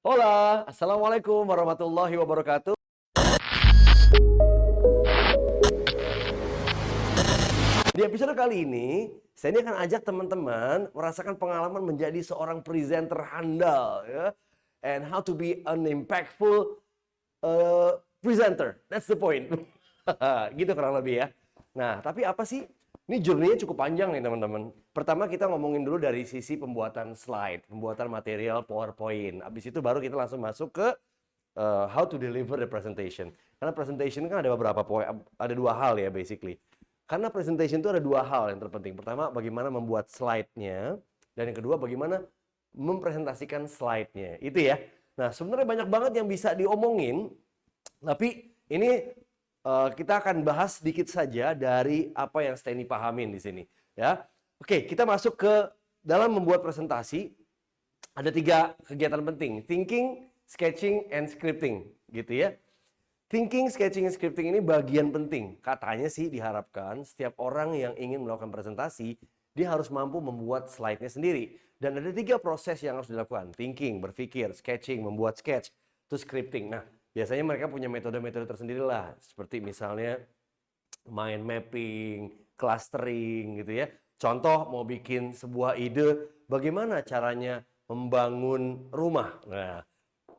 Hola, Assalamualaikum warahmatullahi wabarakatuh. Di episode kali ini, saya akan ajak teman-teman merasakan pengalaman menjadi seorang presenter handal, ya, and how to be an impactful presenter. That's the point. Gitu kurang lebih ya. Nah, tapi apa sih? Ini journey-nya cukup panjang nih teman-teman. Pertama kita ngomongin dulu dari sisi pembuatan slide, pembuatan material PowerPoint. Habis itu baru kita langsung masuk ke how to deliver the presentation. Karena presentation kan ada beberapa poin, ada dua hal ya basically. Karena presentation itu ada dua hal yang terpenting. Pertama, bagaimana membuat slide-nya, dan yang kedua, bagaimana mempresentasikan slide-nya. Itu ya. Nah, sebenarnya banyak banget yang bisa diomongin, tapi ini kita akan bahas sedikit saja dari apa yang Steny pahamin di sini. Ya, oke, kita masuk ke dalam membuat presentasi. Ada 3 kegiatan penting: thinking, sketching, and scripting, gitu ya. Thinking, sketching, and scripting ini bagian penting. Katanya sih diharapkan setiap orang yang ingin melakukan presentasi, dia harus mampu membuat slide-nya sendiri. Dan ada 3 proses yang harus dilakukan. Thinking, berpikir; sketching, membuat sketch; to scripting. Nah, biasanya mereka punya metode-metode tersendiri lah. Seperti misalnya mind mapping, clustering gitu ya. Contoh mau bikin sebuah ide, bagaimana caranya membangun rumah. Nah,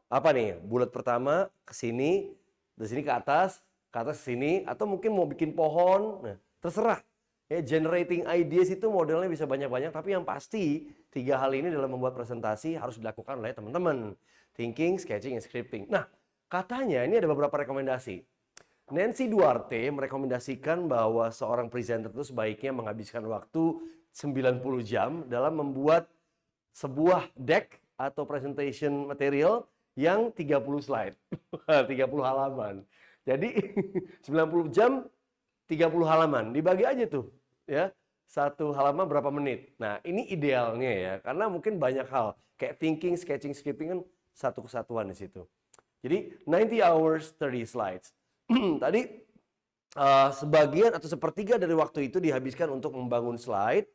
apa nih? Bulat pertama ke sini, dari sini ke atas ke sini, atau mungkin mau bikin pohon. Nah, terserah. Ya, generating ideas itu modelnya bisa banyak-banyak, tapi yang pasti 3 hal ini dalam membuat presentasi harus dilakukan oleh teman-teman. Thinking, sketching, and scripting. Nah, katanya ini ada beberapa rekomendasi. Nancy Duarte merekomendasikan bahwa seorang presenter itu sebaiknya menghabiskan waktu 90 jam dalam membuat sebuah deck atau presentation material yang 30 slide, 30 halaman. Jadi 90 jam, 30 halaman, dibagi aja tuh, ya. Satu halaman berapa menit. Nah, ini idealnya ya, karena mungkin banyak hal kayak thinking, sketching, scripting kan satu kesatuan di situ. Jadi 90 hours, 30 slides. Tadi sebagian atau sepertiga dari waktu itu dihabiskan untuk membangun slide,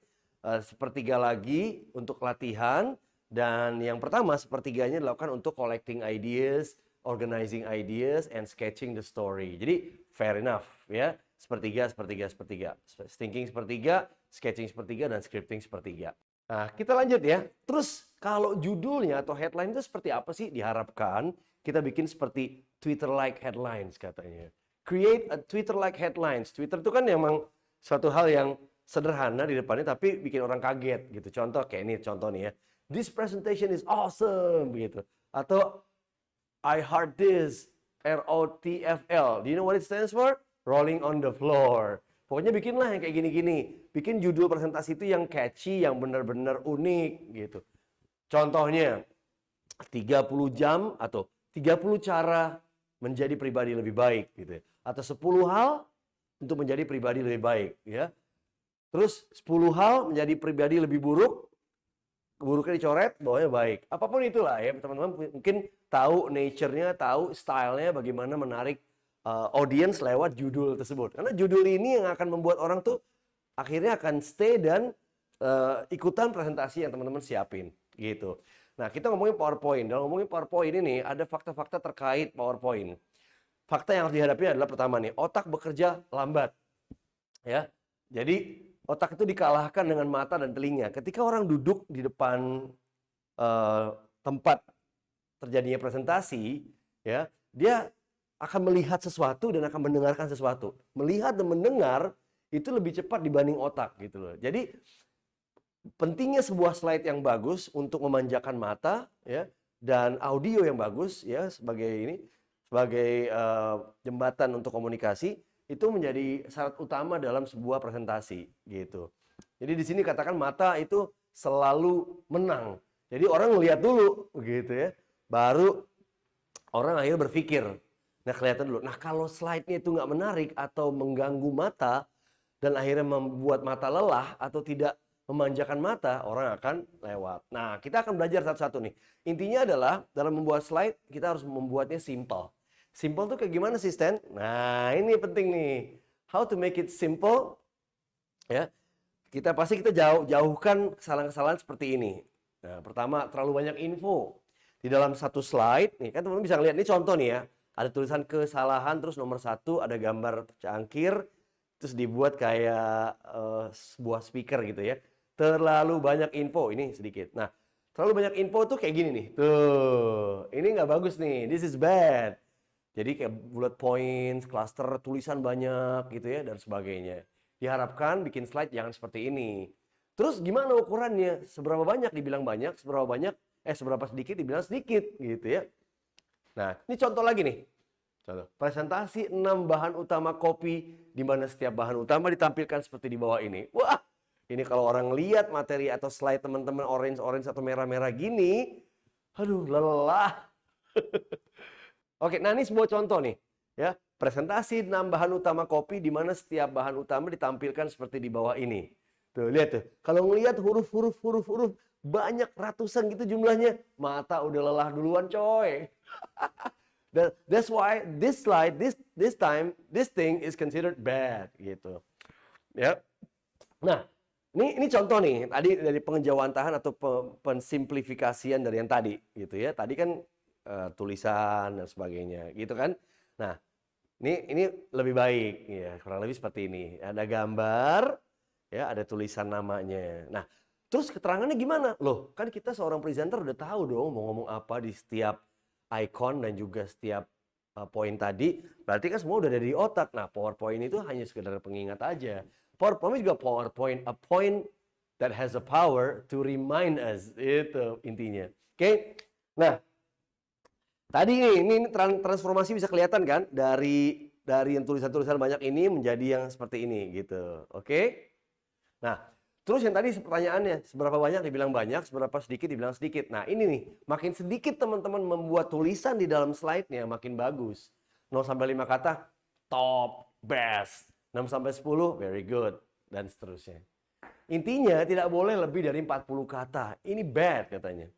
sepertiga lagi untuk latihan, dan yang pertama sepertiganya dilakukan untuk collecting ideas, organizing ideas, and sketching the story. Jadi fair enough ya, sepertiga, sepertiga, sepertiga. Thinking sepertiga, sketching sepertiga, dan scripting sepertiga. Nah, kita lanjut ya. Terus kalau judulnya atau headline itu seperti apa sih? Diharapkan kita bikin seperti Twitter-like headlines katanya. Create a Twitter-like headlines. Twitter itu kan memang suatu hal yang sederhana di depannya tapi bikin orang kaget gitu. Contoh kayak ini, contoh nih ya. This presentation is awesome gitu. Atau I heart this, ROTFL. Do you know what it stands for? Rolling on the floor. Pokoknya bikinlah yang kayak gini-gini. Bikin judul presentasi itu yang catchy, yang benar-benar unik gitu. Contohnya 30 jam atau 30 cara menjadi pribadi lebih baik gitu ya. Atau 10 hal untuk menjadi pribadi lebih baik ya. Terus 10 hal menjadi pribadi lebih buruk, buruknya dicoret, bawahnya baik. Apapun itulah ya, teman-teman mungkin tahu nature-nya, tahu style-nya bagaimana menarik audience lewat judul tersebut. Karena judul ini yang akan membuat orang tuh akhirnya akan stay dan ikutan presentasi yang teman-teman siapin gitu. Nah, kita ngomongin PowerPoint. Dalam ngomongin PowerPoint ini ada fakta-fakta terkait PowerPoint. Fakta yang harus dihadapi adalah pertama nih, otak bekerja lambat. Ya. Jadi otak itu dikalahkan dengan mata dan telinga. Ketika orang duduk di depan tempat terjadinya presentasi, ya, dia akan melihat sesuatu dan akan mendengarkan sesuatu. Melihat dan mendengar itu lebih cepat dibanding otak gitu loh. Jadi pentingnya sebuah slide yang bagus untuk memanjakan mata ya, dan audio yang bagus ya sebagai jembatan untuk komunikasi itu menjadi syarat utama dalam sebuah presentasi gitu. Jadi di sini katakan mata itu selalu menang. Jadi orang ngelihat dulu gitu ya, baru orang akhirnya berpikir. Nah, kelihatan dulu. Nah, kalau slide-nya itu nggak menarik atau mengganggu mata dan akhirnya membuat mata lelah atau tidak memanjakan mata, orang akan lewat. Nah, kita akan belajar satu-satu nih. Intinya adalah dalam membuat slide kita harus membuatnya simple. Simple tuh kayak gimana sih, Stan? Nah, ini penting nih. How to make it simple? Ya, kita jauhkan kesalahan-kesalahan seperti ini. Nah, pertama, terlalu banyak info. di dalam satu slide, nih kan teman-teman bisa ngeliat, ini contoh nih ya, ada tulisan kesalahan, terus nomor 1 ada gambar cangkir, terus dibuat kayak sebuah speaker gitu ya. Terlalu banyak info, ini sedikit. Nah, terlalu banyak info tuh kayak gini nih, tuh, ini nggak bagus nih, this is bad. Jadi kayak bullet points, cluster, tulisan banyak gitu ya, dan sebagainya. Diharapkan bikin slide jangan seperti ini. Terus gimana ukurannya? Seberapa banyak dibilang banyak, seberapa sedikit dibilang sedikit gitu ya. Nah, ini contoh lagi nih. Contoh, presentasi 6 bahan utama kopi, di mana setiap bahan utama ditampilkan seperti di bawah ini. Wah, ini kalau orang lihat materi atau slide teman-teman orange atau merah-merah gini, aduh lelah. Oke, nah ini sebuah contoh nih, ya. Presentasi 6 bahan utama kopi di mana setiap bahan utama ditampilkan seperti di bawah ini. Tuh, lihat tuh. Kalau ngelihat huruf banyak ratusan gitu jumlahnya, mata udah lelah duluan, coy. That's why this slide, this thing is considered bad gitu. Ya. Nah, ini contoh nih, tadi dari penjauhantahan atau pensimplifikasian dari yang tadi gitu ya. Tadi kan tulisan dan sebagainya gitu kan. Nah, ini lebih baik ya, kurang lebih seperti ini. Ada gambar, ya, ada tulisan namanya. Nah, terus keterangannya gimana? Loh, kan kita seorang presenter udah tahu dong mau ngomong apa di setiap icon dan juga setiap poin tadi. Berarti kan semua udah ada di otak. Nah, PowerPoint itu hanya sekedar pengingat aja. PowerPoint juga PowerPoint, a point that has the power to remind us. Itu intinya. Oke. Nah, tadi ini transformasi bisa kelihatan kan dari yang tulisan-tulisan banyak ini menjadi yang seperti ini gitu. Oke? Nah, terus yang tadi pertanyaannya, seberapa banyak dibilang banyak, seberapa sedikit dibilang sedikit. Nah, ini nih, makin sedikit teman-teman membuat tulisan di dalam slide-nya makin bagus. 0 sampai 5 kata top, best. 6 sampai 10 very good dan seterusnya. Intinya tidak boleh lebih dari 40 kata. Ini bad katanya.